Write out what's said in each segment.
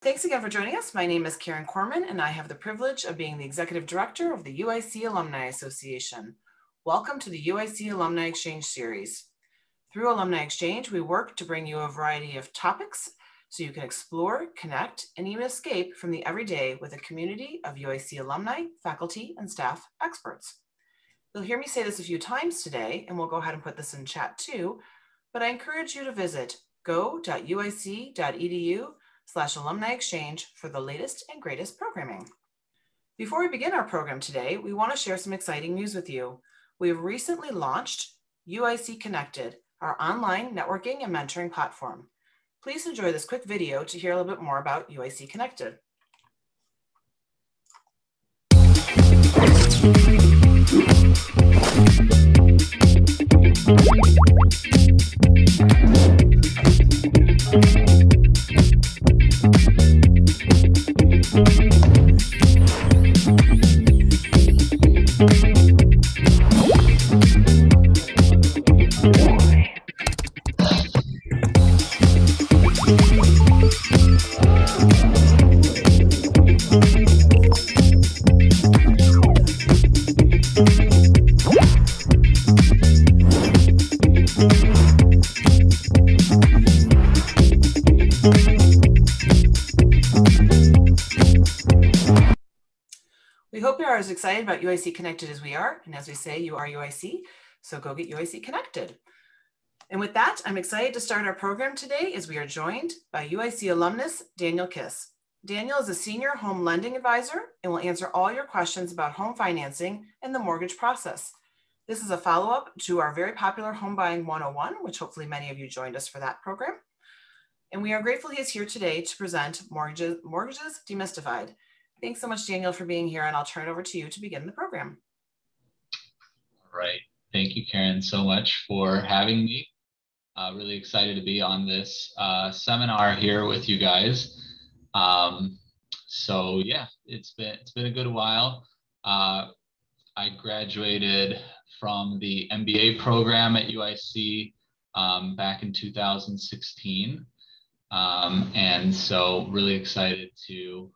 Thanks again for joining us. My name is Karen Corman, and I have the privilege of being the Executive Director of the UIC Alumni Association. Welcome to the UIC Alumni Exchange series. Through Alumni Exchange, we work to bring you a variety of topics so you can explore, connect, and even escape from the everyday with a community of UIC alumni, faculty, and staff experts. You'll hear me say this a few times today, and we'll go ahead and put this in chat too, but I encourage you to visit go.uic.edu/alumni exchange for the latest and greatest programming. Before we begin our program today, we want to share some exciting news with you. We have recently launched UIC Connected, our online networking and mentoring platform. Please enjoy this quick video to hear a little bit more about UIC Connected. We hope you are as excited about UIC Connected as we are. And as we say, you are UIC, so go get UIC Connected. And with that, I'm excited to start our program today as we are joined by UIC alumnus, Daniel Kiss. Daniel is a senior home lending advisor and will answer all your questions about home financing and the mortgage process. This is a follow-up to our very popular Home Buying 101, which hopefully many of you joined us for that program. And we are grateful he is here today to present Mortgages Demystified. Thanks so much, Daniel, for being here, and I'll turn it over to you to begin the program. All right. Thank you, Karen, so much for having me. Really excited to be on this seminar here with you guys. So yeah, it's been a good while. I graduated from the MBA program at UIC back in 2016. And so really excited to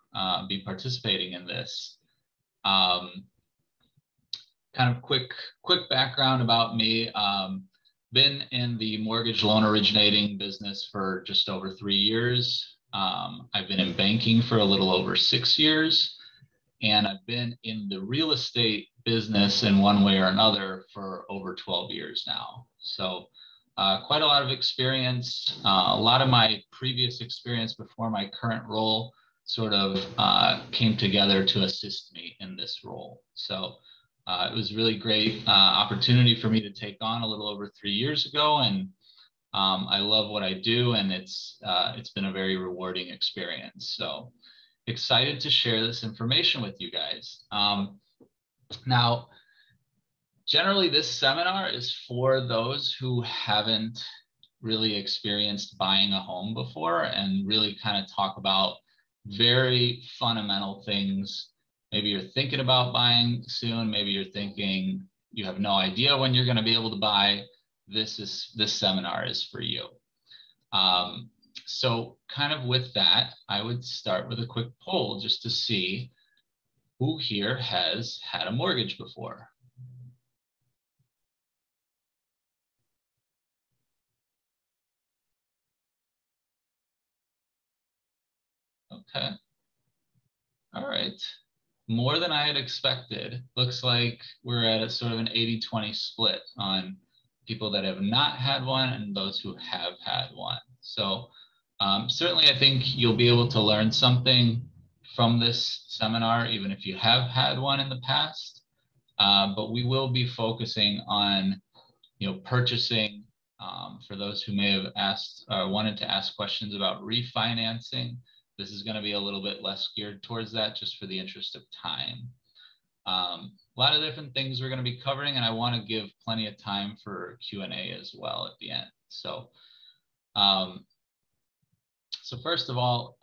be participating in this. Kind of quick background about me. Been in the mortgage loan originating business for just over 3 years. I've been in banking for a little over 6 years, and I've been in the real estate business in one way or another for over 12 years now. So quite a lot of experience. A lot of my previous experience before my current role sort of came together to assist me in this role. So it was really great opportunity for me to take on a little over 3 years ago, and I love what I do, and it's been a very rewarding experience. So excited to share this information with you guys. Now, generally, this seminar is for those who haven't really experienced buying a home before and really kind of talk about very fundamental things. Maybe you're thinking about buying soon. Maybe you're thinking you have no idea when you're going to be able to buy. This seminar is for you. So kind of with that, I would start with a quick poll just to see who here has had a mortgage before. Okay. All right. More than I had expected. Looks like we're at a sort of an 80-20 split on people that have not had one and those who have had one. So certainly I think you'll be able to learn something from this seminar, even if you have had one in the past. But we will be focusing on, purchasing. For those who may have asked or wanted to ask questions about refinancing, this is going to be a little bit less geared towards that, just for the interest of time. A lot of different things we're going to be covering, and I want to give plenty of time for Q&A as well at the end. So, first of all,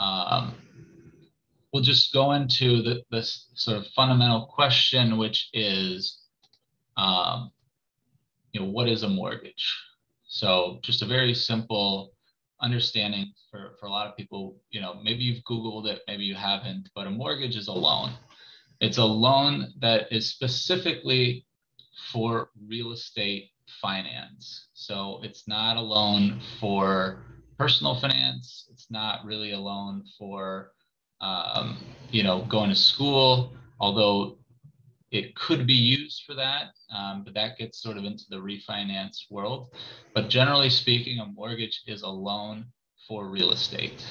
we'll just go into this sort of fundamental question, which is, what is a mortgage? So just a very simple understanding for a lot of people, maybe you've Googled it, maybe you haven't, but a mortgage is a loan. It's a loan that is specifically for real estate finance. So it's not a loan for personal finance. It's not really a loan for, going to school, although it could be used for that, but that gets sort of into the refinance world. But generally speaking, a mortgage is a loan for real estate.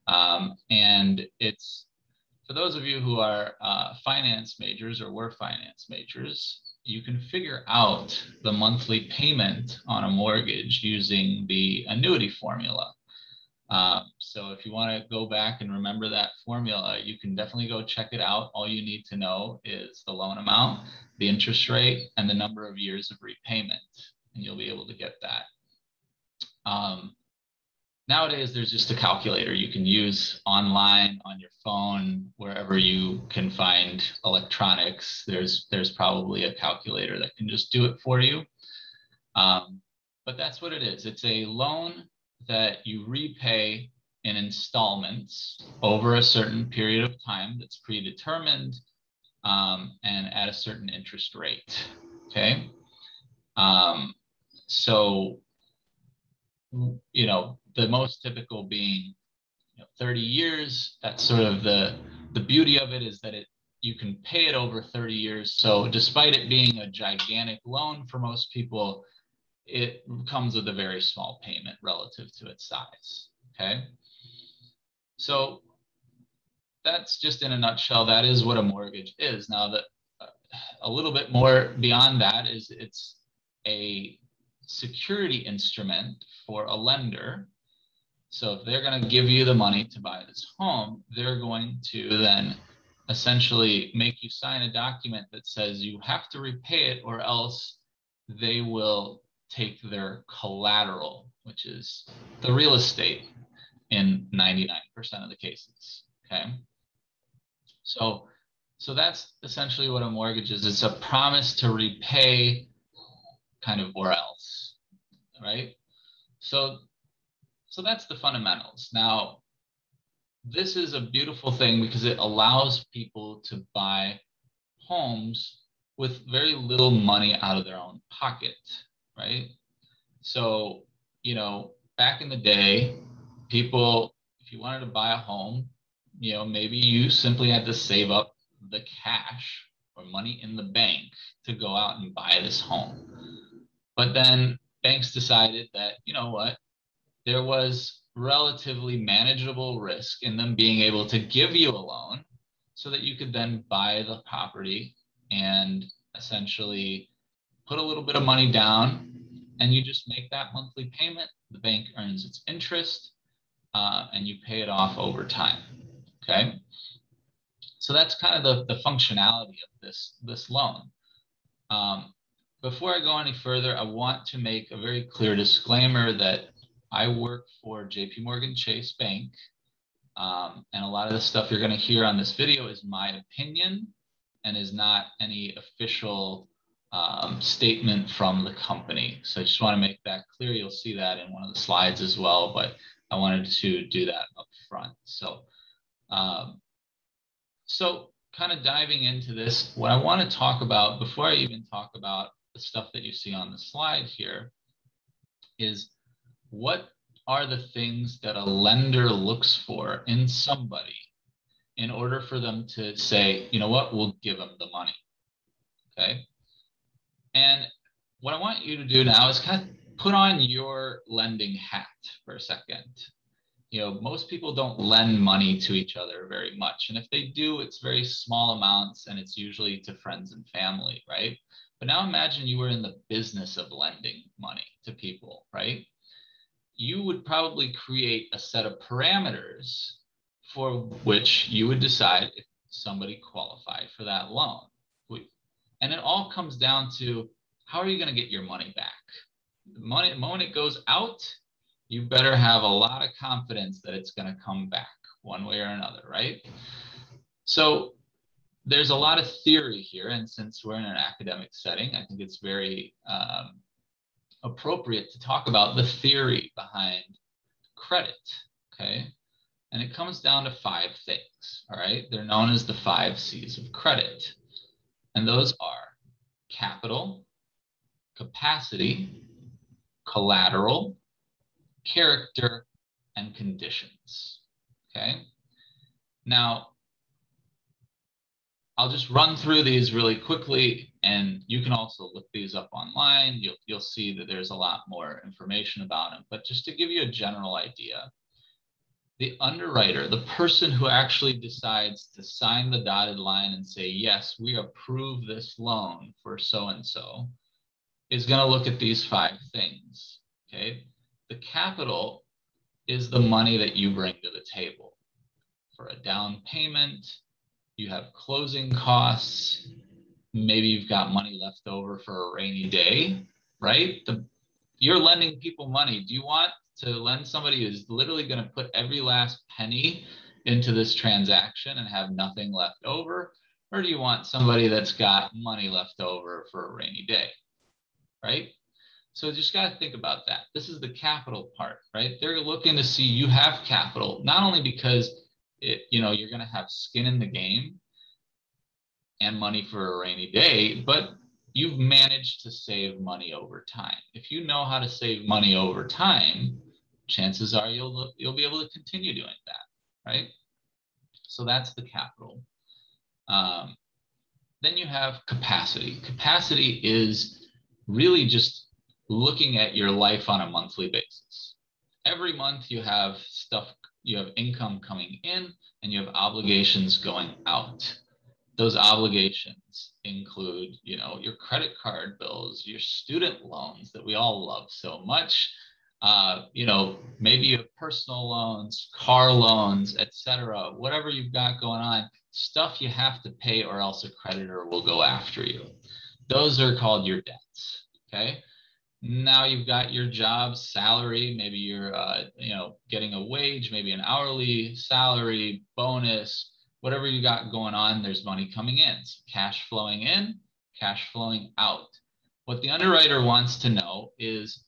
And it's, for those of you who are finance majors or were finance majors, you can figure out the monthly payment on a mortgage using the annuity formula. So if you want to go back and remember that formula, you can definitely go check it out. All you need to know is the loan amount, the interest rate, and the number of years of repayment, and you'll be able to get that. Nowadays, there's just a calculator you can use online, on your phone, wherever you can find electronics. There's probably a calculator that can just do it for you. But that's what it is. It's a loan that you repay in installments over a certain period of time that's predetermined, and at a certain interest rate. Okay. So, the most typical being 30 years. That's sort of the beauty of it, is that you can pay it over 30 years. So despite it being a gigantic loan for most people, it comes with a very small payment relative to its size. Okay. So that's just in a nutshell, that is what a mortgage is. Now, a little bit more beyond that is it's a security instrument for a lender. So if they're going to give you the money to buy this home, they're going to then essentially make you sign a document that says you have to repay it, or else they will take their collateral, which is the real estate in 99% of the cases. Okay. So that's essentially what a mortgage is. It's a promise to repay, kind of, or else, right? So that's the fundamentals. Now, this is a beautiful thing because it allows people to buy homes with very little money out of their own pocket, right? So, back in the day, people, if you wanted to buy a home, maybe you simply had to save up the cash or money in the bank to go out and buy this home. But then banks decided that, there was relatively manageable risk in them being able to give you a loan so that you could then buy the property and essentially put a little bit of money down, and you just make that monthly payment. The bank earns its interest, and you pay it off over time. Okay. So that's kind of the functionality of this loan. Before I go any further, I want to make a very clear disclaimer that I work for JP Morgan Chase Bank, and a lot of the stuff you're going to hear on this video is my opinion and is not any official statement from the company. So I just want to make that clear. You'll see that in one of the slides as well, but I wanted to do that up front. So kind of diving into this, what I want to talk about before I even talk about the stuff that you see on the slide here is, what are the things that a lender looks for in somebody in order for them to say, you know what, we'll give them the money. Okay. And what I want you to do now is kind of put on your lending hat for a second. Most people don't lend money to each other very much. And if they do, it's very small amounts, and it's usually to friends and family, right? But now imagine you were in the business of lending money to people, right? You would probably create a set of parameters for which you would decide if somebody qualified for that loan. And it all comes down to, how are you going to get your money back? The moment it goes out, you better have a lot of confidence that it's going to come back one way or another, right? So there's a lot of theory here. And since we're in an academic setting, I think it's very appropriate to talk about the theory behind credit, okay? And it comes down to 5 things, all right? They're known as the 5 C's of credit. And those are capital, capacity, collateral, character, and conditions, okay? Now, I'll just run through these really quickly, and you can also look these up online. You'll see that there's a lot more information about them, but just to give you a general idea, the underwriter, the person who actually decides to sign the dotted line and say, yes, we approve this loan for so-and-so, is going to look at these 5 things, okay? The capital is the money that you bring to the table. For a down payment, you have closing costs, maybe you've got money left over for a rainy day, right? You're lending people money. Do you want to lend somebody who's literally going to put every last penny into this transaction and have nothing left over? Or do you want somebody that's got money left over for a rainy day, right? So just got to think about that. This is the capital part, right? They're looking to see you have capital, not only because you're going to have skin in the game and money for a rainy day, but you've managed to save money over time. If you know how to save money over time, chances are you'll be able to continue doing that, right? So that's the capital. Then you have capacity. Capacity is really just looking at your life on a monthly basis. Every month you have income coming in and you have obligations going out. Those obligations include, your credit card bills, your student loans that we all love so much, maybe you have personal loans, car loans, etc. Whatever you've got going on, stuff you have to pay or else a creditor will go after you. Those are called your debts, okay? Now you've got your job, salary, maybe you're, getting a wage, maybe an hourly salary, bonus, whatever you got going on, there's money coming in. So cash flowing in, cash flowing out. What the underwriter wants to know is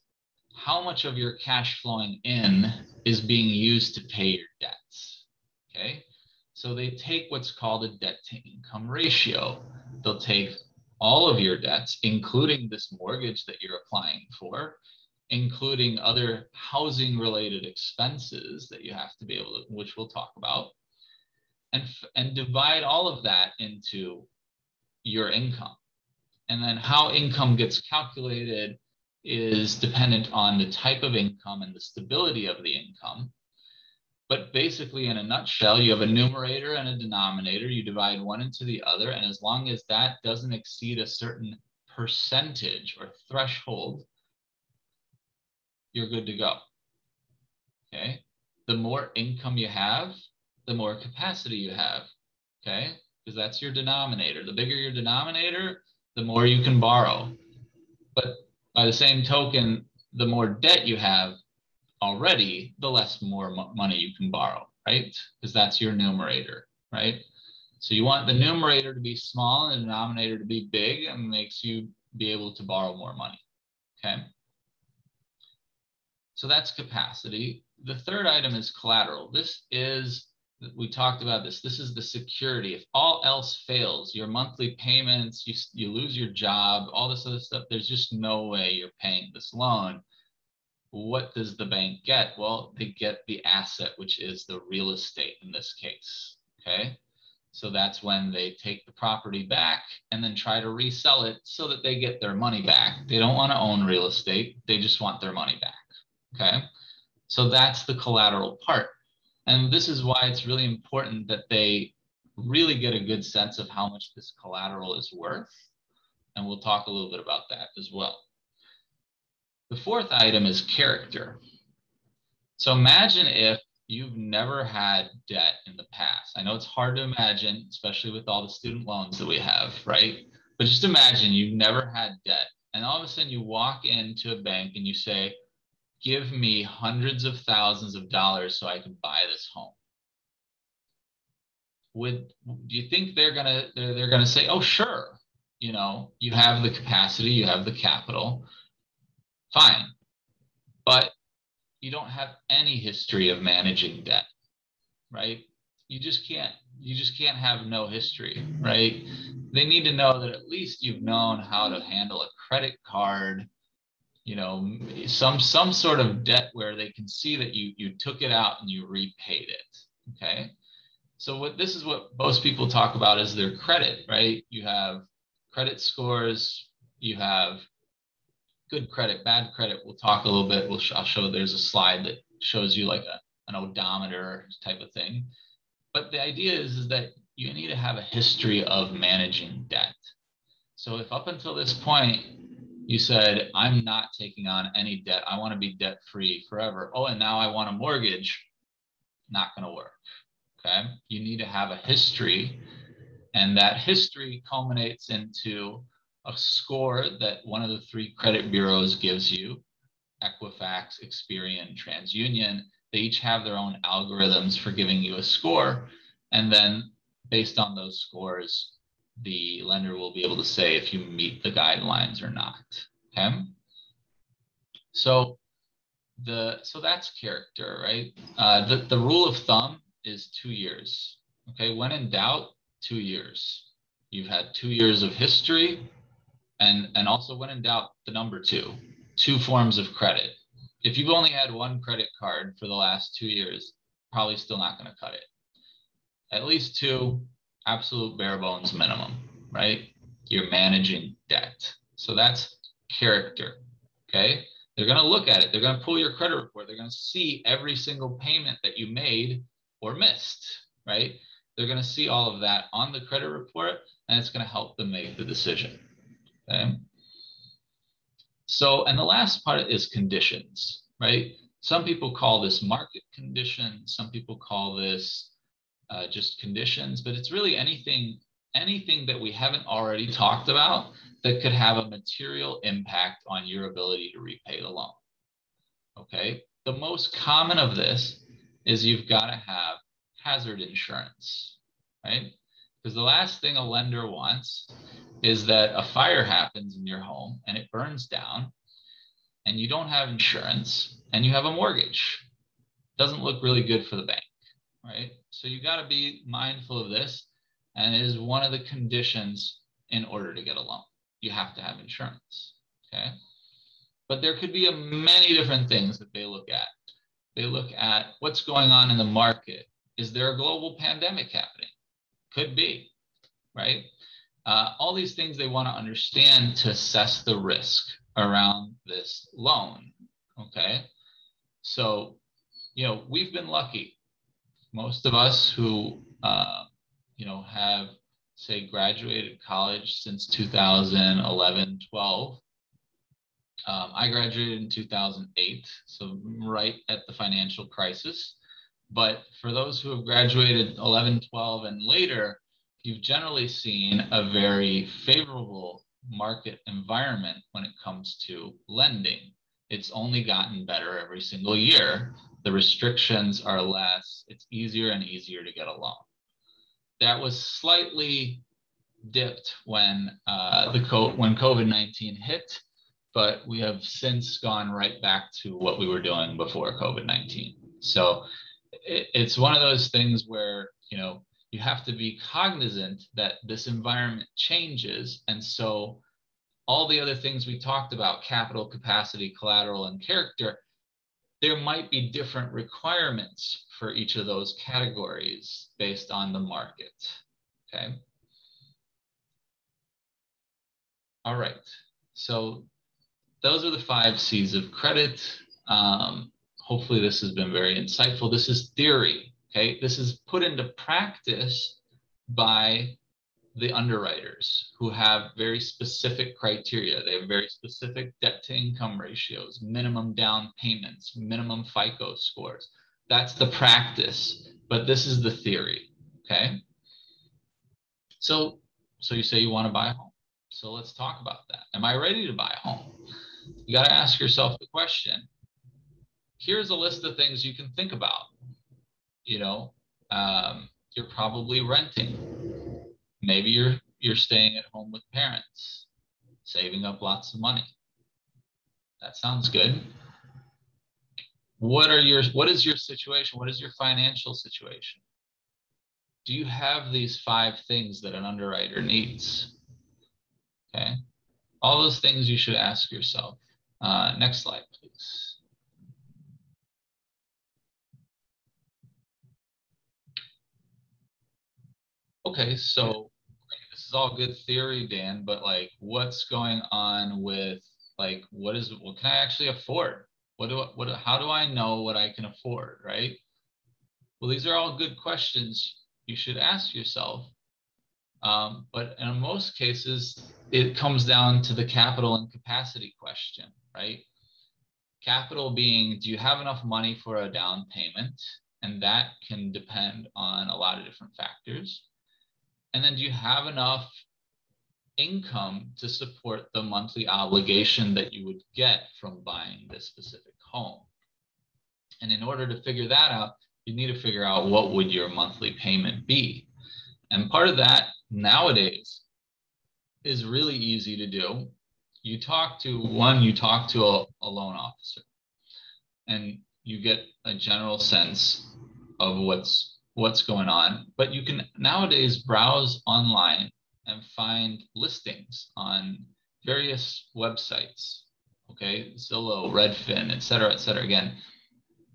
how much of your cash flowing in is being used to pay your debts, okay? So they take what's called a debt to income ratio. They'll take all of your debts, including this mortgage that you're applying for, including other housing related expenses that you have to be able to, which we'll talk about, and divide all of that into your income. And then how income gets calculated is dependent on the type of income and the stability of the income. But basically, in a nutshell, you have a numerator and a denominator. You divide one into the other, and as long as that doesn't exceed a certain percentage or threshold, you're good to go, okay? The more income you have, the more capacity you have, okay? Because that's your denominator. The bigger your denominator, the more you can borrow. But by the same token, the more debt you have already, the less money you can borrow, right? Because that's your numerator, right? So you want the numerator to be small and the denominator to be big, and makes you be able to borrow more money, okay? So that's capacity. The third item is collateral. We talked about this. This is the security. If all else fails, your monthly payments, you lose your job, all this other stuff, there's just no way you're paying this loan. What does the bank get? Well, they get the asset, which is the real estate in this case, okay? So that's when they take the property back and then try to resell it so that they get their money back. They don't want to own real estate. They just want their money back, okay? So that's the collateral part. And this is why it's really important that they really get a good sense of how much this collateral is worth. And we'll talk a little bit about that as well. The fourth item is character. So imagine if you've never had debt in the past. I know it's hard to imagine, especially with all the student loans that we have, right? But just imagine you've never had debt, and all of a sudden you walk into a bank and you say, give me hundreds of thousands of dollars so I can buy this home. Do you think they're gonna say, oh, sure, you have the capacity, you have the capital, fine. But you don't have any history of managing debt, right? You just can't have no history, right? They need to know that at least you've known how to handle a credit card, you know, some sort of debt where they can see that you took it out and you repaid it. Okay. So this is what most people talk about is their credit, right? You have credit scores, you have good credit, bad credit. We'll talk a little bit. I'll show there's a slide that shows you like an odometer type of thing. But the idea is that you need to have a history of managing debt. So if up until this point, you said, I'm not taking on any debt, I want to be debt free forever. Oh, and now I want a mortgage, not going to work. Okay. You need to have a history, and that history culminates into a score that one of the 3 credit bureaus gives you, Equifax, Experian, TransUnion. They each have their own algorithms for giving you a score. And then based on those scores, the lender will be able to say if you meet the guidelines or not. Okay. So that's character, right? The rule of thumb is 2 years. Okay. When in doubt, 2 years. You've had 2 years of history, and also when in doubt, the number 2 forms of credit. If you've only had 1 credit card for the last 2 years, probably still not going to cut it. At least 2, absolute bare bones minimum, right? You're managing debt. So that's character, okay? They're going to look at it. They're going to pull your credit report. They're going to see every single payment that you made or missed, right? They're going to see all of that on the credit report, and it's going to help them make the decision, okay? So, and the last part is conditions, right? Some people call this market conditions. Some people call this just conditions, but it's really anything that we haven't already talked about that could have a material impact on your ability to repay the loan. Okay. The most common of this is you've got to have hazard insurance, right? Because the last thing a lender wants is that a fire happens in your home and it burns down and you don't have insurance and you have a mortgage. Doesn't look really good for the bank, right? So you got to be mindful of this, and it is one of the conditions in order to get a loan. You have to have insurance, okay? But there could be many different things that they look at. They look at what's going on in the market. Is there a global pandemic happening? Could be, right? All these things they want to understand to assess the risk around this loan, okay? So, you know, we've been lucky. Most of us who, you know, have, say, graduated college since 2011, 12. I graduated in 2008, so right at the financial crisis. But for those who have graduated 11, 12, and later, you've generally seen a very favorable market environment when it comes to lending. It's only gotten better every single year. The restrictions are less. It's easier and easier to get a loan. That was slightly dipped when when COVID-19 hit, but we have since gone right back to what we were doing before COVID-19. So it's one of those things where, you know, you have to be cognizant that this environment changes. And so all the other things we talked about, capital, capacity, collateral, and character, there might be different requirements for each of those categories based on the market, okay? All right, so those are the 5 C's of credit. Hopefully this has been very insightful. This is theory, okay? This is put into practice by the underwriters who have very specific criteria. They have very specific debt to income ratios, minimum down payments, minimum FICO scores. That's the practice, but this is the theory, okay? So you say you want to buy a home. So let's talk about that. Am I ready to buy a home? You got to ask yourself the question. Here's a list of things you can think about. You know, you're probably renting. Maybe you're staying at home with parents, saving up lots of money. That sounds good. what is your situation? What is your financial situation? Do you have these 5 things that an underwriter needs? Okay. All those things you should ask yourself. Next slide, please. Okay, so this is all good theory, Dan, but like what's going on with like what can I actually afford? How do I know what I can afford, right? Well, these are all good questions you should ask yourself. But in most cases, it comes down to the capital and capacity question, right? Capital being, do you have enough money for a down payment? And that can depend on a lot of different factors. And then do you have enough income to support the monthly obligation that you would get from buying this specific home? And in order to figure that out, you need to figure out what would your monthly payment be. And part of that nowadays is really easy to do. You talk to a loan officer and you get a general sense of what's going on, but you can nowadays browse online and find listings on various websites, okay? Zillow, Redfin, et cetera, again,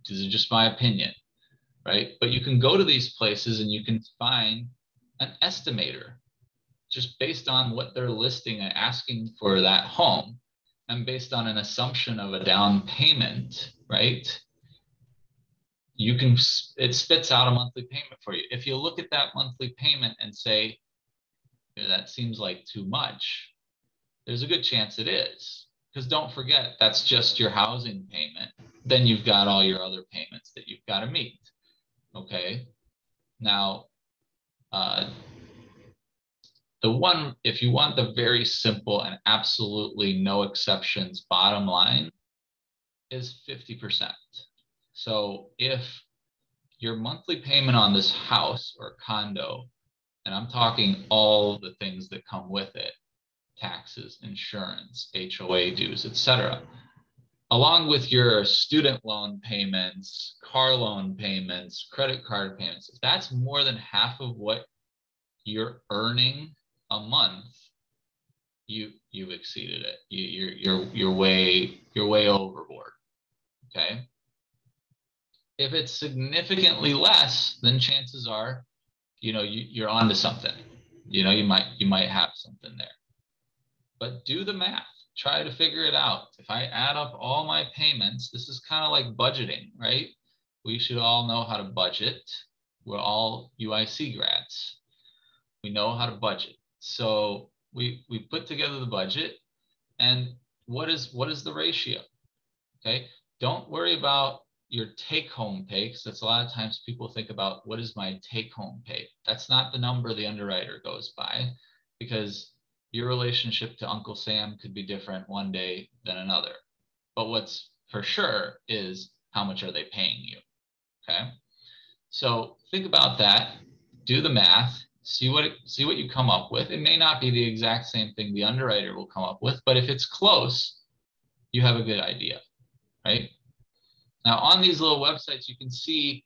this is just my opinion, right? But you can go to these places and you can find an estimator just based on what they're listing and asking for that home and based on an assumption of a down payment, right? It spits out a monthly payment for you. If you look at that monthly payment and say, that seems like too much, there's a good chance it is. Because don't forget, that's just your housing payment. Then you've got all your other payments that you've got to meet, okay? Now, if you want the very simple and absolutely no exceptions bottom line is 50%. So if your monthly payment on this house or condo, and I'm talking all the things that come with it, taxes, insurance, HOA dues, etc., along with your student loan payments, car loan payments, credit card payments, if that's more than half of what you're earning a month, you've exceeded it. You're way overboard. Okay. If it's significantly less, then chances are, you're onto something. You might have something there. But do the math. Try to figure it out. If I add up all my payments, this is kind of like budgeting, right? We should all know how to budget. We're all UIC grads. We know how to budget. So we put together the budget, and what is the ratio? Okay. Don't worry about your take-home pay, because that's a lot of times people think about what is my take-home pay. That's not the number the underwriter goes by, because your relationship to Uncle Sam could be different one day than another. But what's for sure is how much are they paying you? Okay. So think about that, do the math, see what you come up with. It may not be the exact same thing the underwriter will come up with, but if it's close, you have a good idea, right? Now on these little websites, you can see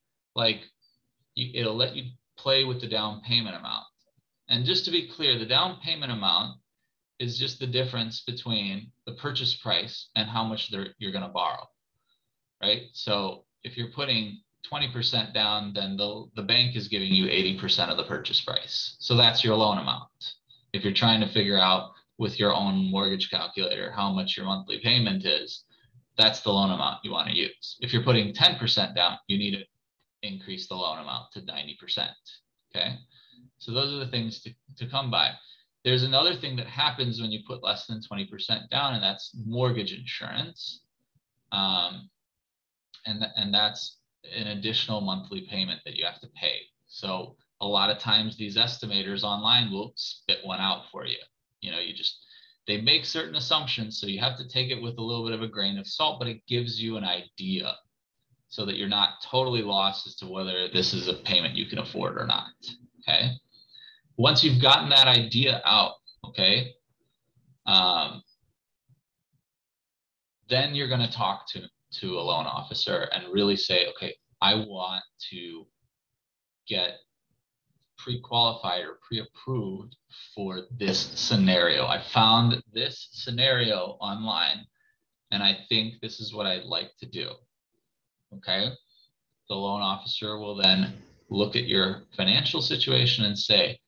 it'll let you play with the down payment amount. And just to be clear, the down payment amount is just the difference between the purchase price and how much you're going to borrow, right? So if you're putting 20% down, then the bank is giving you 80% of the purchase price. So that's your loan amount. If you're trying to figure out with your own mortgage calculator how much your monthly payment is, that's the loan amount you want to use. If you're putting 10% down, you need to increase the loan amount to 90%, okay? So those are the things to come by. There's another thing that happens when you put less than 20% down, and that's mortgage insurance. And that's an additional monthly payment that you have to pay. So a lot of times these estimators online will spit one out for you. They make certain assumptions, so you have to take it with a little bit of a grain of salt, but it gives you an idea so that you're not totally lost as to whether this is a payment you can afford or not, okay? Once you've gotten that idea out, okay, then you're going to talk to to a loan officer and really say, okay, I want to get pre-qualified or pre-approved for this scenario. I found this scenario online and I think this is what I'd like to do. Okay. The loan officer will then look at your financial situation and say,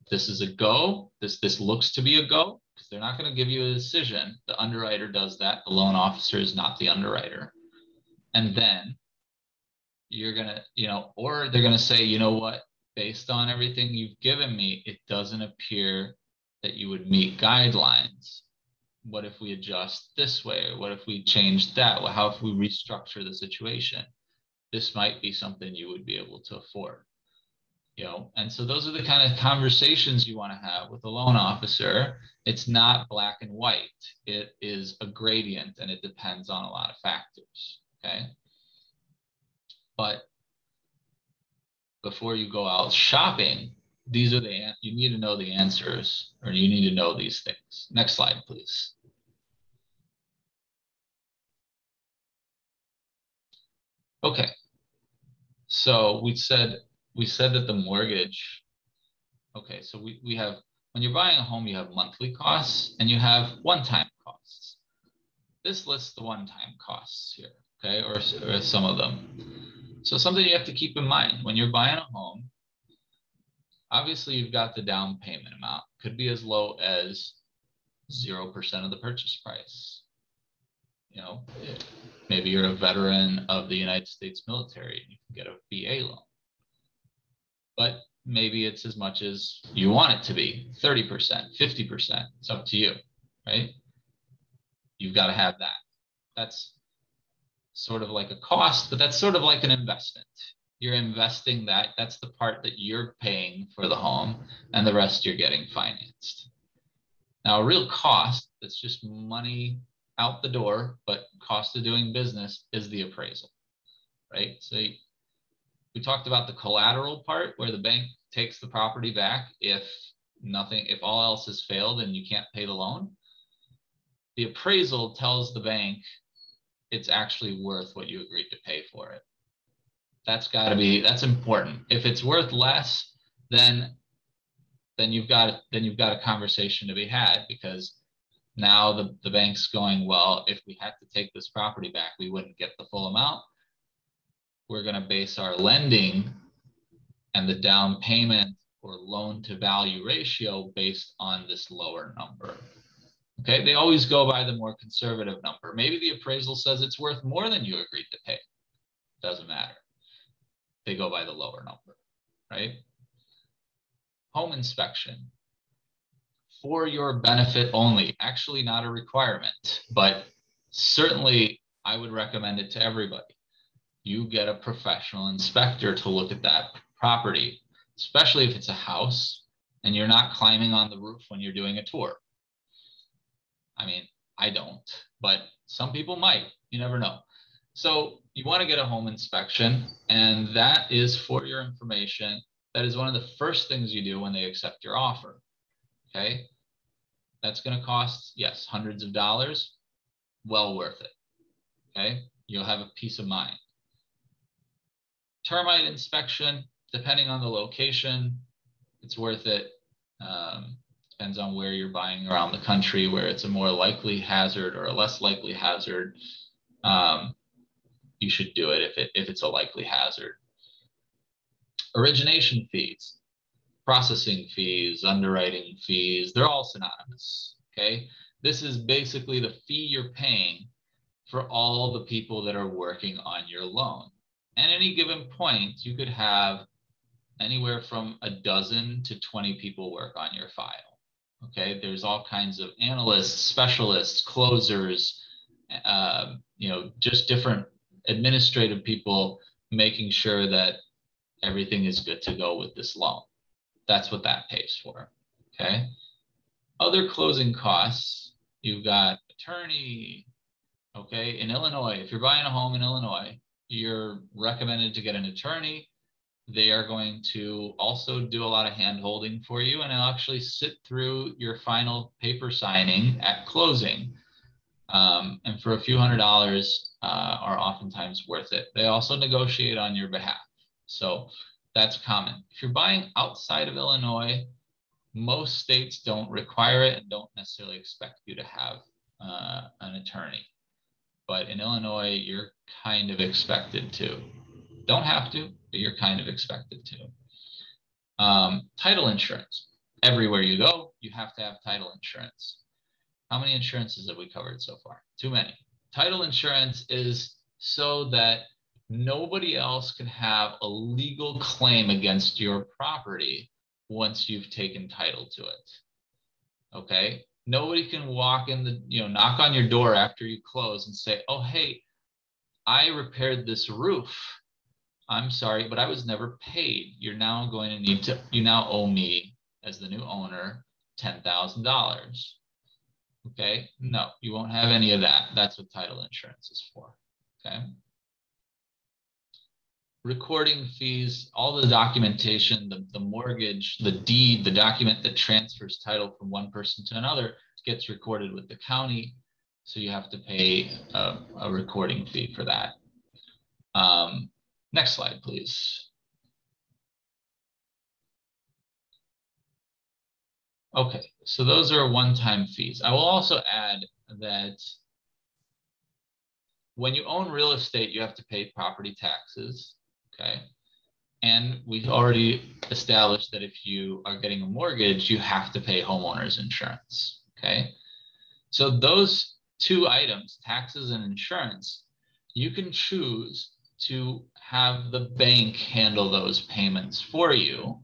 this is a go. This looks to be a go, because they're not going to give you a decision. The underwriter does that. The loan officer is not the underwriter. And then you're going to, or they're going to say, you know what, based on everything you've given me, it doesn't appear that you would meet guidelines. What if we adjust this way? Or what if we change that? Well, how if we restructure the situation? This might be something you would be able to afford. And so those are the kind of conversations you want to have with a loan officer. It's not black and white. It is a gradient, and it depends on a lot of factors. Okay. But before you go out shopping, these are you need to know the answers, or you need to know these things. Next slide, please. Okay. So we said that the mortgage, okay, so we have, when you're buying a home, you have monthly costs and you have one-time costs. This lists the one-time costs here, okay, or some of them. So something you have to keep in mind when you're buying a home, obviously you've got the down payment amount. Could be as low as 0% of the purchase price. Maybe you're a veteran of the United States military and you can get a VA loan. But maybe it's as much as you want it to be, 30%, 50%. It's up to you, right? You've got to have that. That's sort of like a cost, but that's sort of like an investment. You're investing that. That's the part that you're paying for the home, and the rest you're getting financed. Now, a real cost, that's just money out the door, but cost of doing business is the appraisal, right? So we talked about the collateral part where the bank takes the property back if all else has failed and you can't pay the loan. The appraisal tells the bank it's actually worth what you agreed to pay for it. That's important. If it's worth less, then you've got a conversation to be had, because now the bank's going, well, if we had to take this property back, we wouldn't get the full amount. We're going to base our lending and the down payment or loan to value ratio based on this lower number. Okay, they always go by the more conservative number. Maybe the appraisal says it's worth more than you agreed to pay. Doesn't matter. They go by the lower number, right? Home inspection. For your benefit only, actually not a requirement, but certainly I would recommend it to everybody. You get a professional inspector to look at that property, especially if it's a house and you're not climbing on the roof when you're doing a tour. I mean, I don't, but some people might, you never know. So you want to get a home inspection, and that is for your information. That is one of the first things you do when they accept your offer, okay? That's going to cost, yes, hundreds of dollars, well worth it, okay? You'll have a peace of mind. Termite inspection, depending on the location, it's worth it. Depends on where you're buying around the country, where it's a more likely hazard or a less likely hazard. You should do it if it's a likely hazard. Origination fees, processing fees, underwriting fees, they're all synonymous, okay? This is basically the fee you're paying for all the people that are working on your loan. At any given point, you could have anywhere from 12 to 20 people work on your file, okay? There's all kinds of analysts, specialists, closers, just different administrative people making sure that everything is good to go with this loan. That's what that pays for, okay? Other closing costs, you've got attorney, okay? In Illinois, if you're buying a home in Illinois, you're recommended to get an attorney. They are going to also do a lot of hand-holding for you, and they'll actually sit through your final paper signing at closing. And for a few $100 are oftentimes worth it. They also negotiate on your behalf. So that's common. If you're buying outside of Illinois, most states don't require it and don't necessarily expect you to have an attorney. But in Illinois, you're kind of expected to. Don't have to, but you're kind of expected to. Title insurance. Everywhere you go, you have to have title insurance. How many insurances have we covered so far? Too many. Title insurance is so that nobody else can have a legal claim against your property once you've taken title to it. Okay? Nobody can walk in the, knock on your door after you close and say, oh, hey, I repaired this roof. I'm sorry, but I was never paid. You're now going to need to, you now owe me as the new owner $10,000. Okay? No, you won't have any of that. That's what title insurance is for. Okay? Recording fees, all the documentation, the mortgage, the deed, the document that transfers title from one person to another gets recorded with the county. So you have to pay a recording fee for that. Next slide, please. Okay, so those are one-time fees. I will also add that when you own real estate, you have to pay property taxes. Okay. And we've already established that if you are getting a mortgage, you have to pay homeowners insurance. Okay. So those two items, taxes and insurance, you can choose to have the bank handle those payments for you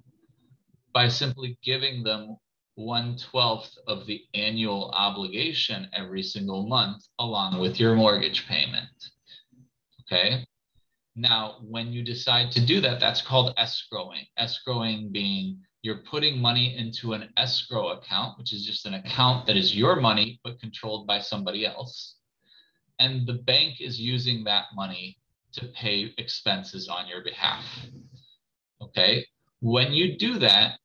by simply giving them 1/12 of the annual obligation every single month along with your mortgage payment. Okay. Now, when you decide to do that, that's called escrowing. Escrowing being you're putting money into an escrow account, which is just an account that is your money, but controlled by somebody else. And the bank is using that money to pay expenses on your behalf. Okay. When you do that,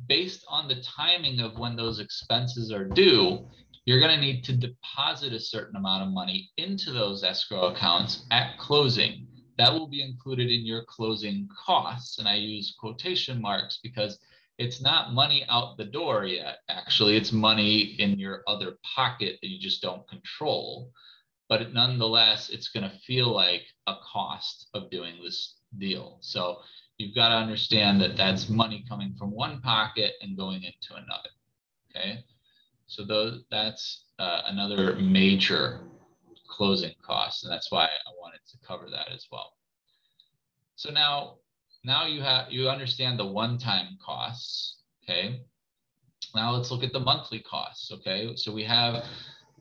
based on the timing of when those expenses are due, you're going to need to deposit a certain amount of money into those escrow accounts at closing. That will be included in your closing costs. And I use quotation marks because it's not money out the door yet. Actually, it's money in your other pocket that you just don't control. But nonetheless, it's going to feel like a cost of doing this deal. So you've got to understand that that's money coming from one pocket and going into another. Okay. So that's another major closing cost, and that's why I wanted to cover that as well. So now you understand the one-time costs. Okay. Now let's look at the monthly costs. Okay. So we have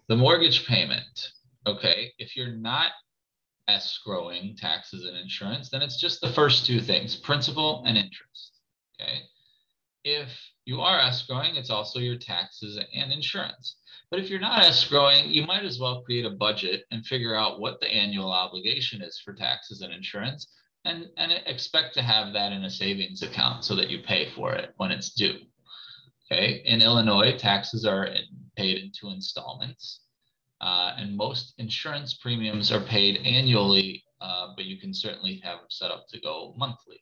the mortgage payment. Okay. If you're not escrowing taxes and insurance, then it's just the first two things, principal and interest. Okay. If you are escrowing, it's also your taxes and insurance. But if you're not escrowing, you might as well create a budget and figure out what the annual obligation is for taxes and insurance and expect to have that in a savings account so that you pay for it when it's due. Okay. In Illinois, taxes are paid in 2 installments. And most insurance premiums are paid annually, but you can certainly have them set up to go monthly.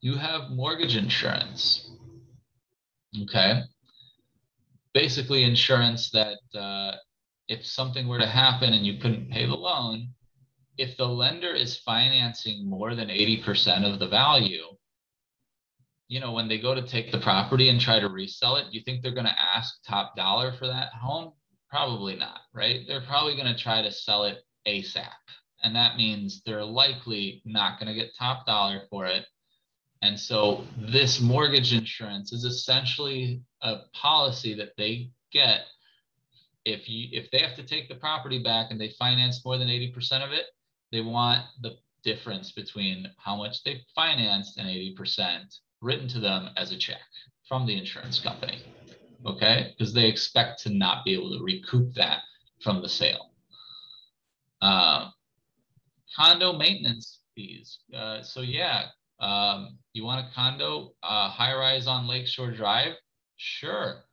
You have mortgage insurance. Okay. Basically insurance that if something were to happen and you couldn't pay the loan, if the lender is financing more than 80% of the value, when they go to take the property and try to resell it, do you think they're going to ask top dollar for that home? Probably not, right? They're probably going to try to sell it ASAP. And that means they're likely not going to get top dollar for it. And so this mortgage insurance is essentially a policy that they get if they have to take the property back and they finance more than 80% of it, they want the difference between how much they financed and 80% written to them as a check from the insurance company. Okay, because they expect to not be able to recoup that from the sale. Condo maintenance fees. So yeah, you want a condo high rise on Lakeshore Drive? Sure.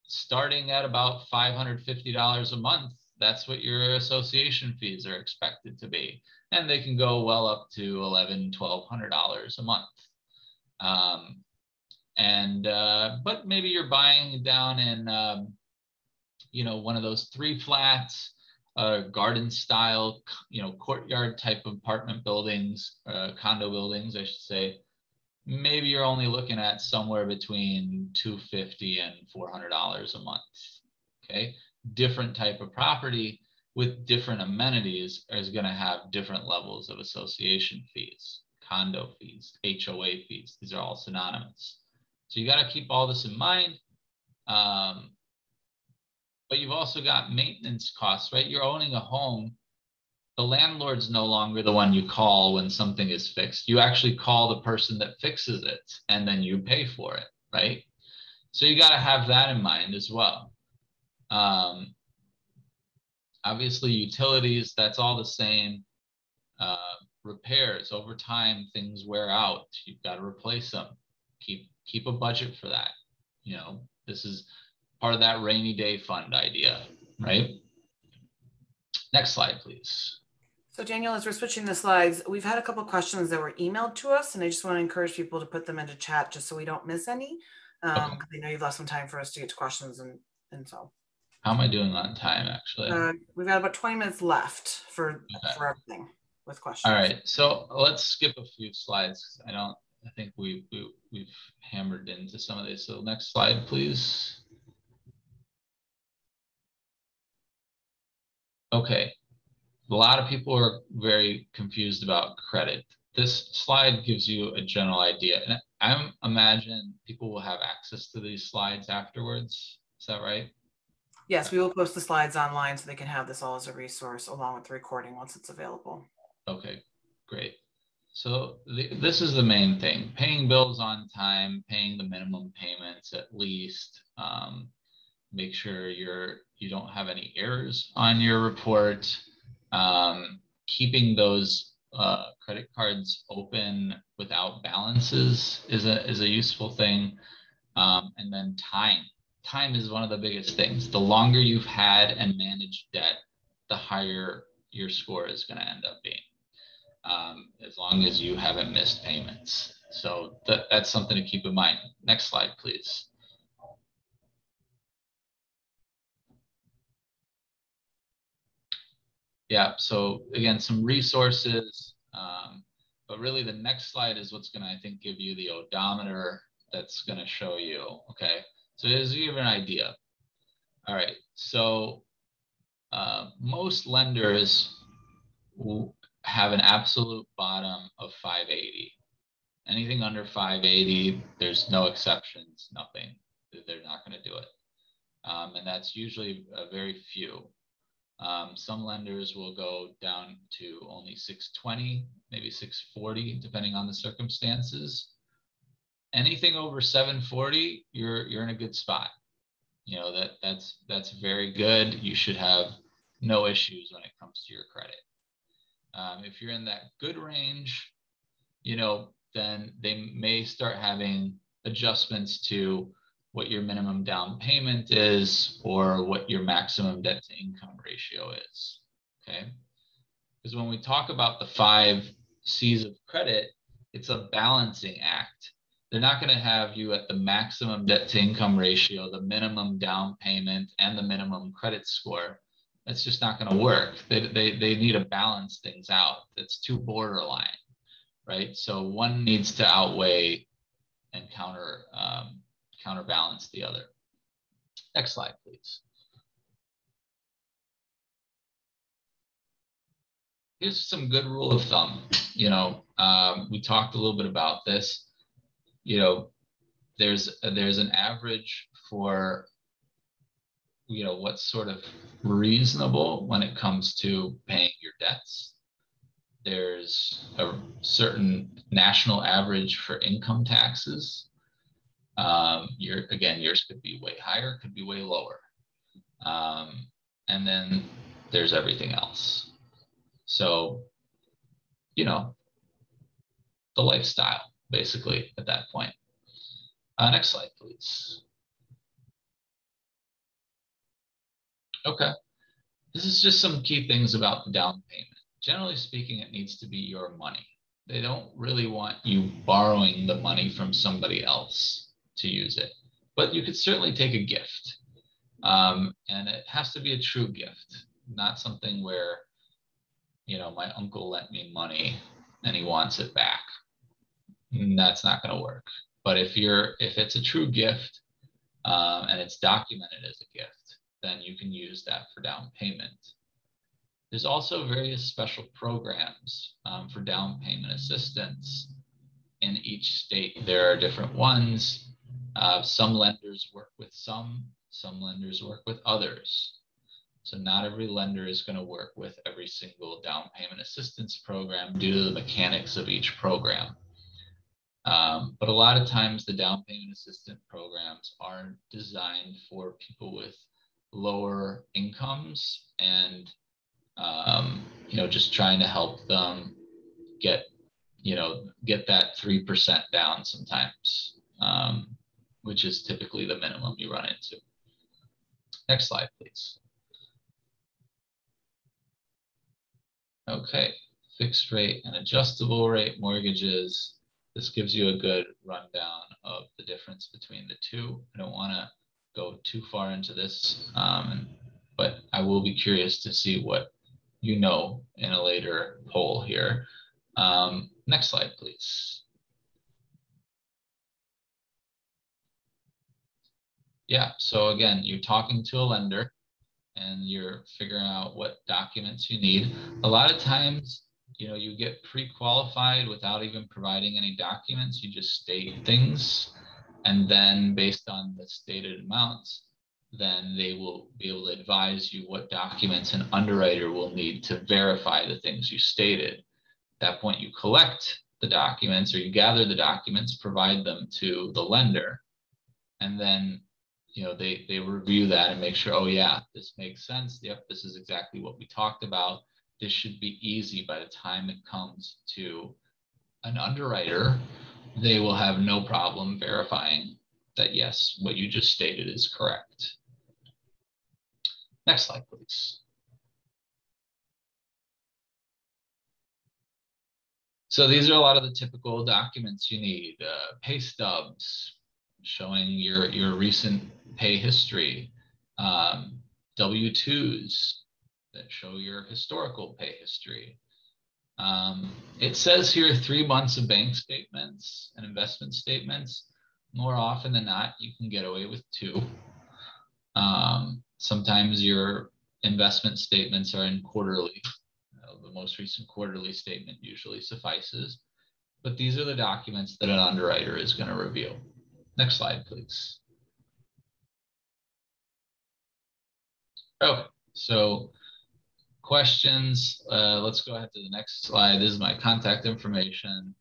starting at about $550 a month, that's what your association fees are expected to be. And they can go well up to $1,100, $1,200 a month. But maybe you're buying down in, you know, one of those 3 flats, garden style, you know, courtyard type of apartment buildings, condo buildings, I should say. Maybe you're only looking at somewhere between $250 and $400 a month. Okay, different type of property with different amenities is going to have different levels of association fees, condo fees, HOA fees. These are all synonymous. So you got to keep all this in mind. But you've also got maintenance costs, right? You're owning a home. The landlord's no longer the one you call when something is fixed. You actually call the person that fixes it, and then you pay for it, right? So you got to have that in mind as well. Obviously, utilities, that's all the same. Repairs, over time, things wear out. You've got to replace them. Keep a budget for that. You know, this is part of that rainy day fund idea, right? Next slide, please. So Daniel, as we're switching the slides, we've had a couple of questions that were emailed to us, and I just want to encourage people to put them into chat just so we don't miss any. Because I know you've left some time for us to get to questions and so. How am I doing on time, actually? We've got about 20 minutes left for everything with questions. All right, so let's skip a few slides. I think we've hammered into some of these. So next slide, please. Okay, a lot of people are very confused about credit. This slide gives you a general idea. And I imagine people will have access to these slides afterwards. Is that right? Yes, we will post the slides online so they can have this all as a resource along with the recording once it's available. Okay, great. So this is the main thing: paying bills on time, paying the minimum payments at least. Make sure you don't have any errors on your report. Keeping those credit cards open without balances is a useful thing. And then time. Time is one of the biggest things. The longer you've had and managed debt, the higher your score is going to end up being, as long as you haven't missed payments. So that's something to keep in mind. Next slide, please. Yeah, so again, some resources, but really the next slide is what's going to, I think, give you the odometer that's going to show you, okay? So this gives you an idea. All right, so most lenders will have an absolute bottom of 580. Anything under 580, there's no exceptions, nothing. They're not going to do it. And that's usually very few. Some lenders will go down to only 620, maybe 640, depending on the circumstances. Anything over 740, you're in a good spot. You know, that's very good. You should have no issues when it comes to your credit. If you're in that good range, you know, then they may start having adjustments to what your minimum down payment is or what your maximum debt to income ratio is, okay? Because when we talk about the 5 C's of credit, it's a balancing act. They're not going to have you at the maximum debt to income ratio, the minimum down payment, and the minimum credit score. That's just not going to work. They need to balance things out. It's too borderline, right? So one needs to outweigh and counterbalance the other. Next slide, please. Here's some good rule of thumb. You know, we talked a little bit about this. You know, there's an average for, you know, what's sort of reasonable when it comes to paying your debts. There's a certain national average for income taxes. Yours could be way higher, could be way lower. And then there's everything else. So, you know, the lifestyle, basically, at that point. Next slide, please. Okay. This is just some key things about the down payment. Generally speaking, it needs to be your money. They don't really want you borrowing the money from somebody else to use it, but you could certainly take a gift. And it has to be a true gift, not something where, you know, my uncle lent me money and he wants it back. That's not going to work. But if it's a true gift and it's documented as a gift, then you can use that for down payment. There's also various special programs for down payment assistance in each state. There are different ones. Some lenders work with some lenders work with others. So not every lender is going to work with every single down payment assistance program due to the mechanics of each program. But a lot of times the down payment assistance programs are designed for people with lower incomes and you know, just trying to help them get that 3% down sometimes, which is typically the minimum you run into. Next slide, please. Okay, fixed rate and adjustable rate mortgages. This gives you a good rundown of the difference between the two. I don't want to go too far into this, but I will be curious to see what you know in a later poll here. Next slide, please. Yeah, so again, you're talking to a lender and you're figuring out what documents you need. A lot of times, you know, you get pre-qualified without even providing any documents. You just state things, and then based on the stated amounts, then they will be able to advise you what documents an underwriter will need to verify the things you stated. At that point, you collect the documents or you gather the documents, provide them to the lender, and then, you know, they review that and make sure, oh yeah, this makes sense. Yep, this is exactly what we talked about. This should be easy. By the time it comes to an underwriter, they will have no problem verifying that, yes, what you just stated is correct. Next slide, please. So these are a lot of the typical documents you need. Pay stubs showing your recent pay history, W-2s that show your historical pay history. It says here 3 months of bank statements and investment statements. More often than not, you can get away with 2. Sometimes your investment statements are in quarterly. The most recent quarterly statement usually suffices, but these are the documents that an underwriter is going to review. Next slide, please. Okay, so questions. Let's go ahead to the next slide. This is my contact information.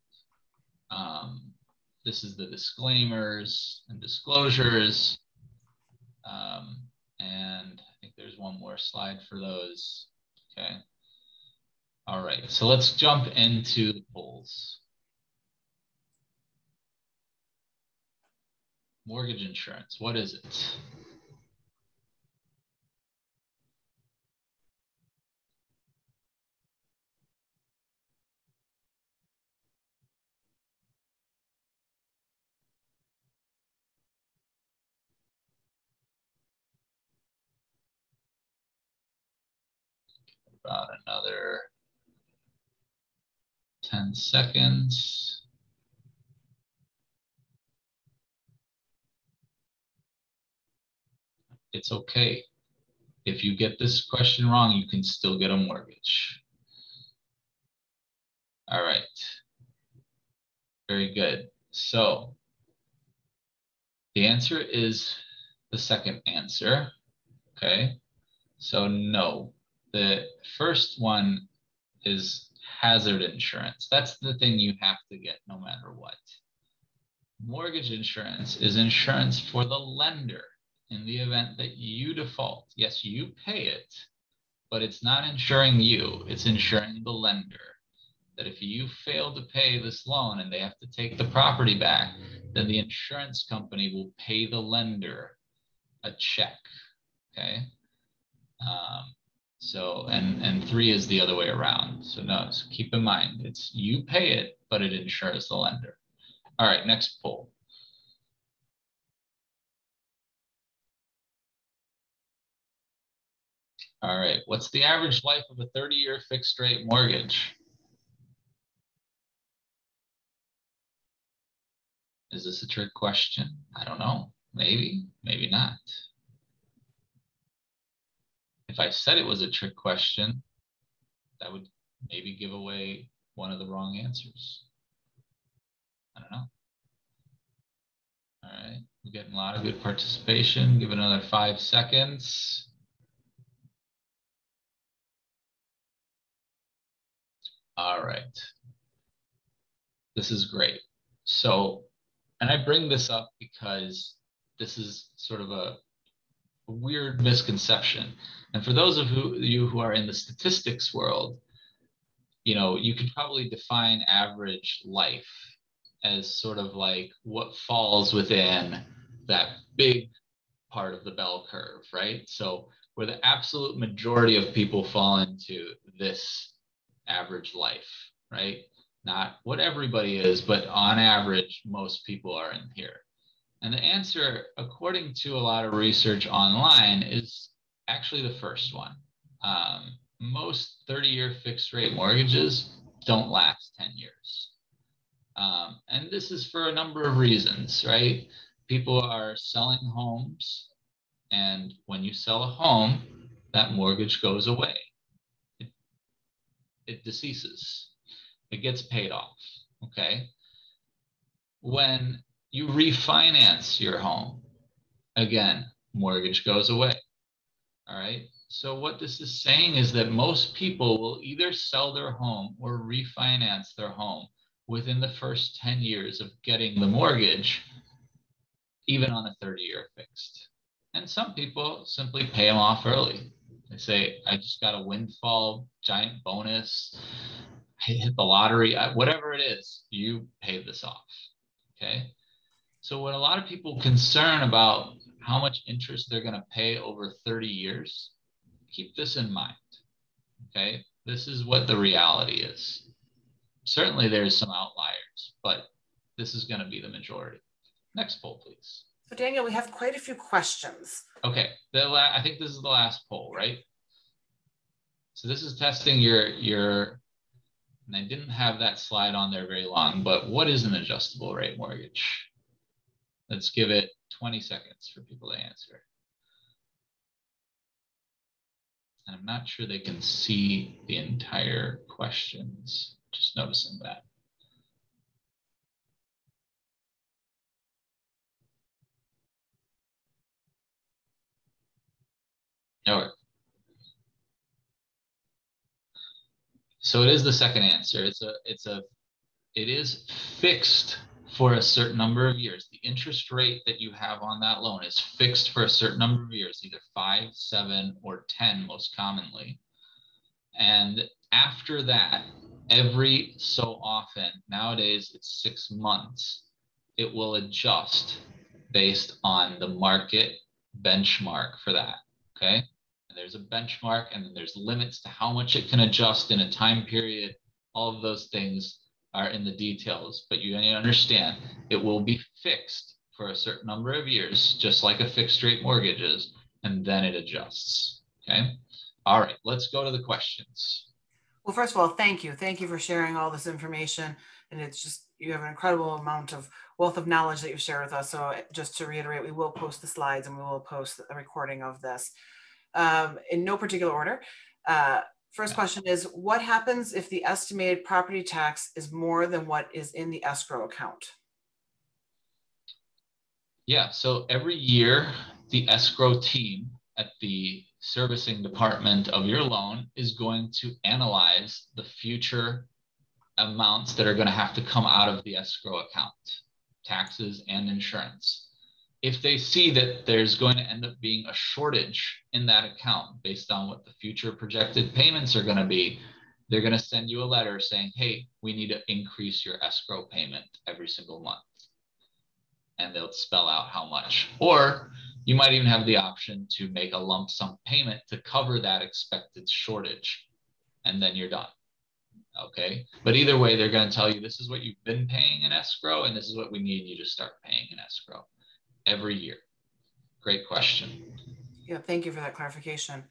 This is the disclaimers and disclosures. And I think there's one more slide for those. Okay. All right, so let's jump into the polls. Mortgage insurance, what is it? About another 10 seconds. It's okay. If you get this question wrong, you can still get a mortgage. All right. Very good. So the answer is the second answer. Okay. So no. The first one is hazard insurance. That's the thing you have to get no matter what. Mortgage insurance is insurance for the lender in the event that you default. Yes, you pay it, but it's not insuring you. It's insuring the lender. That if you fail to pay this loan and they have to take the property back, then the insurance company will pay the lender a check. Okay. And 3 is the other way around. So no, so keep in mind, it's you pay it, but it insures the lender. All right, next poll. All right, what's the average life of a 30-year fixed rate mortgage? Is this a trick question? I don't know. Maybe, maybe not. If I said it was a trick question, that would maybe give away one of the wrong answers. I don't know. All right, we're getting a lot of good participation. Give it another 5 seconds. All right. This is great. So, and I bring this up because this is sort of a weird misconception. And for those of you who are in the statistics world, you know, you could probably define average life as sort of like what falls within that big part of the bell curve, right? So where the absolute majority of people fall into this average life, right? Not what everybody is, but on average, most people are in here. And the answer, according to a lot of research online, is actually the first one. Most 30-year fixed rate mortgages don't last 10 years. And this is for a number of reasons, right? People are selling homes, and when you sell a home, that mortgage goes away. It deceases. It gets paid off, okay? When you refinance your home, again, mortgage goes away, all right? So what this is saying is that most people will either sell their home or refinance their home within the first 10 years of getting the mortgage, even on a 30-year fixed. And some people simply pay them off early. They say, I just got a windfall, giant bonus, I hit the lottery, whatever it is, you pay this off, okay? So when a lot of people concern about how much interest they're gonna pay over 30 years, keep this in mind, okay? This is what the reality is. Certainly there's some outliers, but this is gonna be the majority. Next poll, please. So Daniel, we have quite a few questions. Okay, I think this is the last poll, right? So this is testing your, and I didn't have that slide on there very long, but what is an adjustable rate mortgage? Let's give it 20 seconds for people to answer. And I'm not sure they can see the entire questions, just noticing that. All right. So it is the second answer. It is fixed for a certain number of years. The interest rate that you have on that loan is fixed for a certain number of years, either 5, 7, or 10 most commonly. And after that, every so often, nowadays it's 6 months, it will adjust based on the market benchmark for that, okay? And there's a benchmark, and then there's limits to how much it can adjust in a time period. All of those things are in the details, but you need to understand it will be fixed for a certain number of years, just like a fixed rate mortgage is, and then it adjusts, okay? All right, let's go to the questions. Well, first of all, thank you. Thank you for sharing all this information. And it's just, you have an incredible amount of wealth of knowledge that you've shared with us. So just to reiterate, we will post the slides and we will post a recording of this in no particular order. First question is, what happens if the estimated property tax is more than what is in the escrow account? Yeah, so every year, the escrow team at the servicing department of your loan is going to analyze the future amounts that are going to have to come out of the escrow account, taxes and insurance. If they see that there's going to end up being a shortage in that account based on what the future projected payments are going to be, they're going to send you a letter saying, hey, we need to increase your escrow payment every single month. And they'll spell out how much. Or You might even have the option to make a lump sum payment to cover that expected shortage, and then you're done. Okay. But either way, they're going to tell you this is what you've been paying in escrow, and this is what we need you to start paying in escrow every year. Great question. Yeah, thank you for that clarification.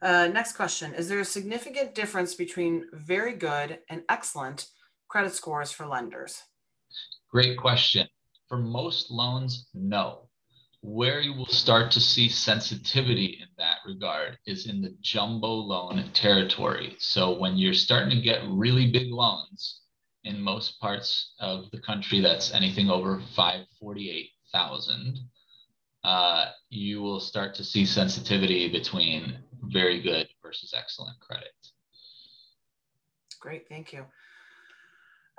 Next question. Is there a significant difference between very good and excellent credit scores for lenders? Great question. For most loans, no. Where you will start to see sensitivity in that regard is in the jumbo loan territory. So when you're starting to get really big loans, in most parts of the country, that's anything over 548,000, you will start to see sensitivity between very good versus excellent credit. Great, thank you.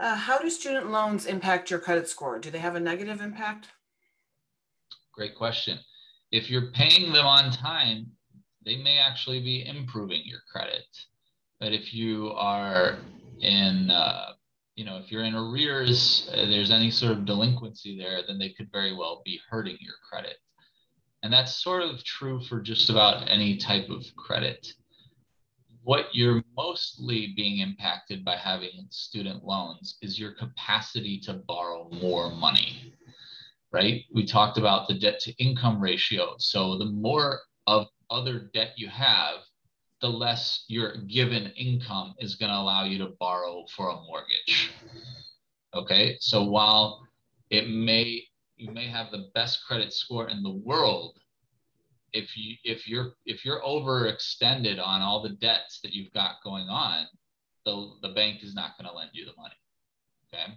How do student loans impact your credit score? Do they have a negative impact? Great question. If you're paying them on time, they may actually be improving your credit. But if you are in, if you're in arrears, there's any sort of delinquency there, then they could very well be hurting your credit. And that's sort of true for just about any type of credit. What you're mostly being impacted by having student loans is your capacity to borrow more money. Right? We talked about the debt to income ratio. So the more of other debt you have, the less your given income is going to allow you to borrow for a mortgage. Okay. So while you may have the best credit score in the world, if you're overextended on all the debts that you've got going on, the bank is not going to lend you the money. Okay.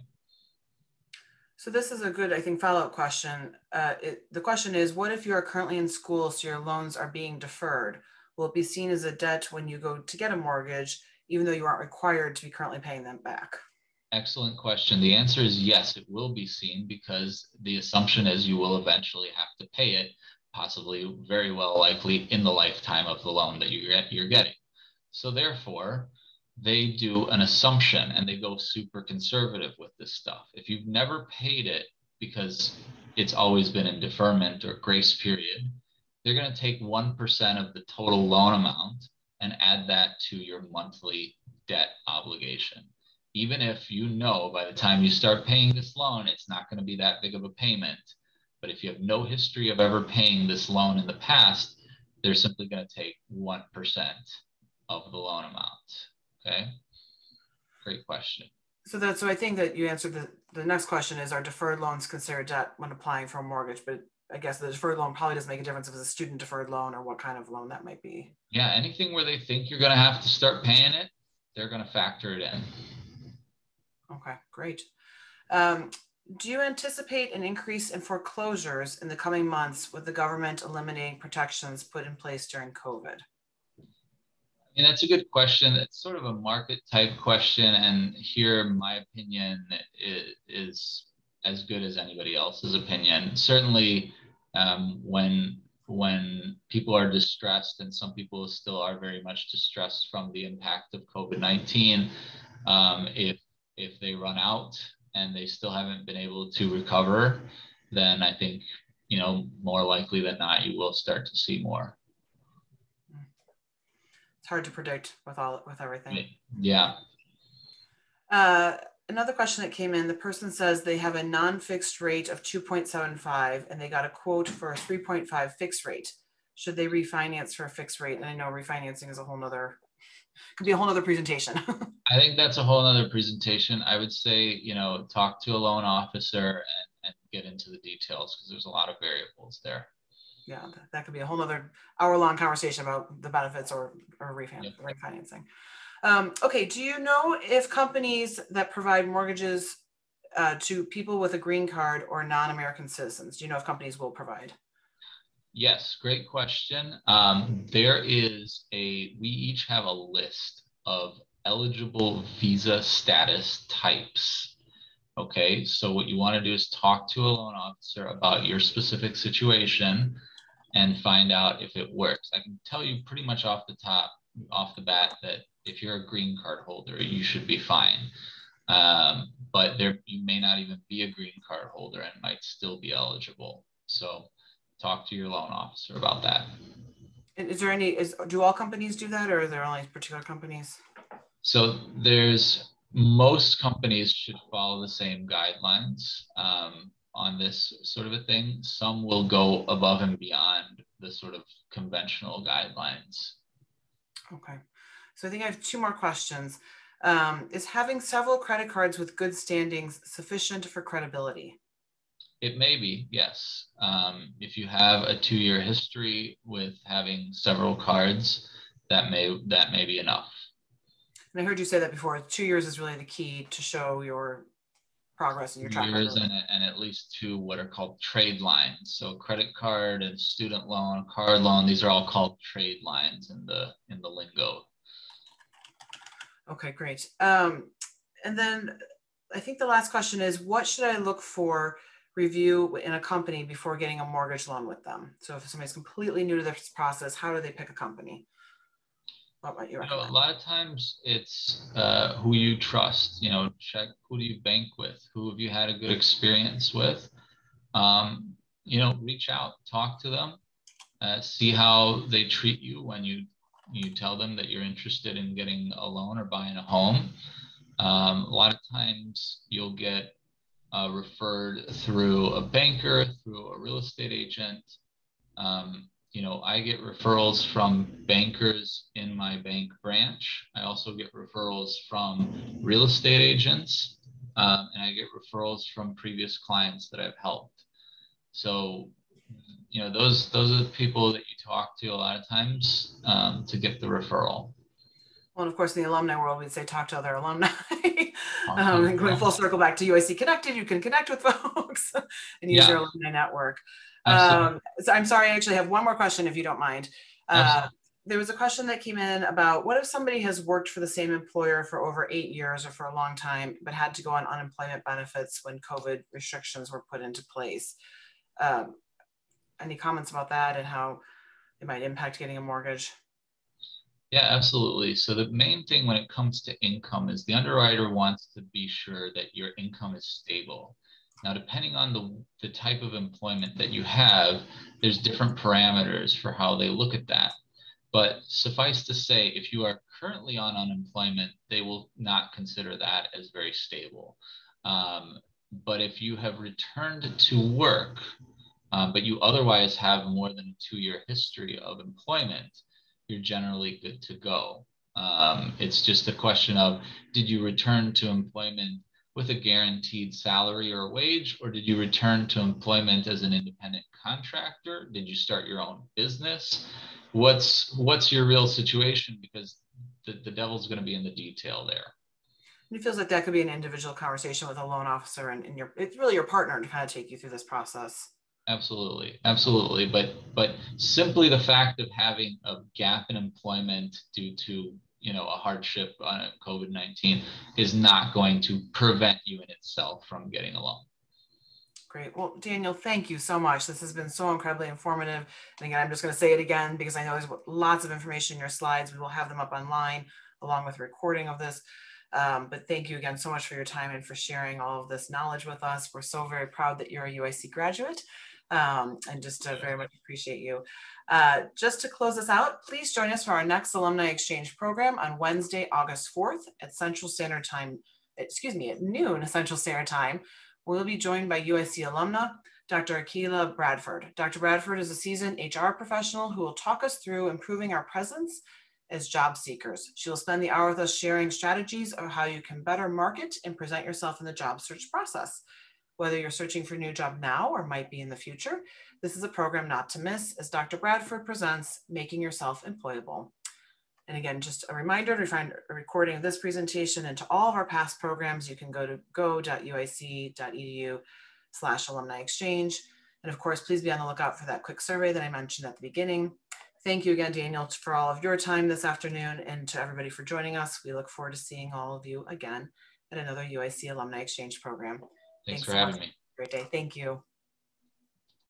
So this is a good, I think, follow-up question. The question is, what if you are currently in school, so your loans are being deferred? Will it be seen as a debt when you go to get a mortgage, even though you aren't required to be currently paying them back? Excellent question. The answer is yes, it will be seen, because the assumption is you will eventually have to pay it, possibly very well likely in the lifetime of the loan that you're getting. So therefore, they do an assumption and they go super conservative with this stuff. If you've never paid it because it's always been in deferment or grace period, they're going to take 1% of the total loan amount and add that to your monthly debt obligation. Even if you know by the time you start paying this loan, it's not going to be that big of a payment. But if you have no history of ever paying this loan in the past, they're simply going to take 1% of the loan amount. Okay, great question. So I think that you answered the next question is, are deferred loans considered debt when applying for a mortgage? But I guess the deferred loan probably doesn't make a difference if it's a student deferred loan or what kind of loan that might be. Yeah, anything where they think you're going to have to start paying it, they're going to factor it in. Okay, great. Do you anticipate an increase in foreclosures in the coming months with the government eliminating protections put in place during COVID? And that's a good question. It's sort of a market type question. And here, my opinion is as good as anybody else's opinion. Certainly, when people are distressed, and some people still are very much distressed from the impact of COVID-19, if they run out and they still haven't been able to recover, then I think, more likely than not, you will start to see more. It's hard to predict with everything. Yeah. Another question that came in, the person says they have a non-fixed rate of 2.75 and they got a quote for a 3.5 fixed rate. Should they refinance for a fixed rate? And I know refinancing is could be a whole nother presentation. I think that's a whole nother presentation. I would say, talk to a loan officer and get into the details, because there's a lot of variables there. Yeah, that could be a whole nother hour-long conversation about the benefits or refinancing. Okay, do you know if companies that provide mortgages to people with a green card or non-American citizens, do you know if companies will provide? Yes, great question. We each have a list of eligible visa status types. Okay, so what you want to do is talk to a loan officer about your specific situation and find out if it works. I can tell you pretty much off the bat, that if you're a green card holder, you should be fine. But you may not even be a green card holder and might still be eligible. So talk to your loan officer about that. And is there any, do all companies do that, or are there only particular companies? So most companies should follow the same guidelines on this sort of a thing. Some will go above and beyond the sort of conventional guidelines. Okay. So I think I have two more questions. Is having several credit cards with good standings sufficient for credibility? It may be, yes. If you have a 2-year history with having several cards, that may be enough. And I heard you say that before. 2 years is really the key to show your progress and your track record. And at least 2 what are called trade lines. So credit card and student loan, car loan, these are all called trade lines in the lingo. Okay, great. And then I think the last question is, what should I look for review in a company before getting a mortgage loan with them? So if somebody's completely new to this process, how do they pick a company? What might you recommend? A lot of times it's who you trust. Check who do you bank with, who have you had a good experience with. Reach out, talk to them, see how they treat you when you tell them that you're interested in getting a loan or buying a home. A lot of times you'll get referred through a banker, through a real estate agent. I get referrals from bankers in my bank branch. I also get referrals from real estate agents, and I get referrals from previous clients that I've helped. So, those are the people that you talk to a lot of times to get the referral. Well, and of course, in the alumni world, we'd say talk to other alumni. And going full circle back to UIC Connected, you can connect with folks and use your alumni network. So I'm sorry, I actually have one more question, if you don't mind. There was a question that came in about, what if somebody has worked for the same employer for over 8 years or for a long time, but had to go on unemployment benefits when COVID restrictions were put into place? Any comments about that and how it might impact getting a mortgage? Yeah, absolutely. So the main thing when it comes to income is the underwriter wants to be sure that your income is stable. Now, depending on the type of employment that you have, there's different parameters for how they look at that. But suffice to say, if you are currently on unemployment, they will not consider that as very stable. But if you have returned to work, but you otherwise have more than a 2-year history of employment, you're generally good to go. It's just a question of, did you return to employment with a guaranteed salary or wage, or did you return to employment as an independent contractor? Did you start your own business? What's your real situation? Because the devil's going to be in the detail there. It feels like that could be an individual conversation with a loan officer, and it's really your partner to kind of take you through this process. Absolutely. But simply the fact of having a gap in employment due to a hardship on COVID-19 is not going to prevent you in itself from getting a loan. Great. Well, Daniel, thank you so much. This has been so incredibly informative. And again, I'm just going to say it again because I know there's lots of information in your slides. We will have them up online along with a recording of this. But thank you again so much for your time and for sharing all of this knowledge with us. We're so very proud that you're a UIC graduate. And just very much appreciate you. Just to close us out, please join us for our next Alumni Exchange program on Wednesday, August 4th at Central Standard Time, at noon Central Standard Time. We'll be joined by UIC alumna, Dr. Akila Bradford. Dr. Bradford is a seasoned HR professional who will talk us through improving our presence as job seekers. She will spend the hour with us sharing strategies of how you can better market and present yourself in the job search process. Whether you're searching for a new job now or might be in the future, this is a program not to miss as Dr. Bradford presents Making Yourself Employable. And again, just a reminder to find a recording of this presentation and to all of our past programs, you can go to go.uic.edu/alumni-exchange. And of course, please be on the lookout for that quick survey that I mentioned at the beginning. Thank you again, Daniel, for all of your time this afternoon, and to everybody for joining us. We look forward to seeing all of you again at another UIC Alumni Exchange program. Thanks for having me. Great day. Thank you.